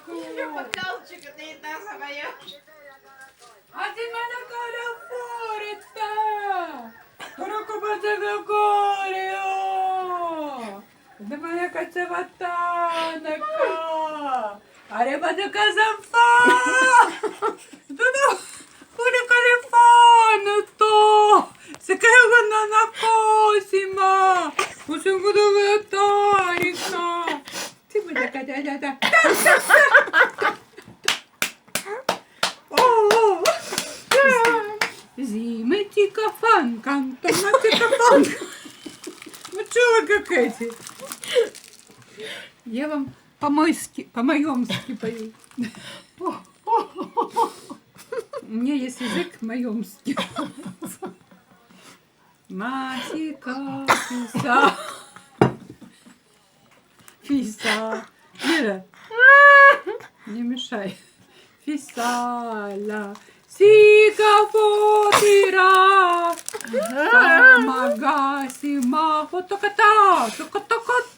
Бокалчик не та своя. А ти мене каляфорита! Руку бацакакоріо! Де моя кацаватанака! Ареба де казафа! Туду кури каліфането! Секега на накосіма! Усунку до ватаріка! Ти мене кадалята! Зимити кафан, кантонати кафан. Ну чего как эти? Я вам по-моемски пою. У меня есть язык моемский. Масика, фиса. Фиса. Ира, не мешай. Фисала. Сика фотира. Магасима фотоката. Токатоката.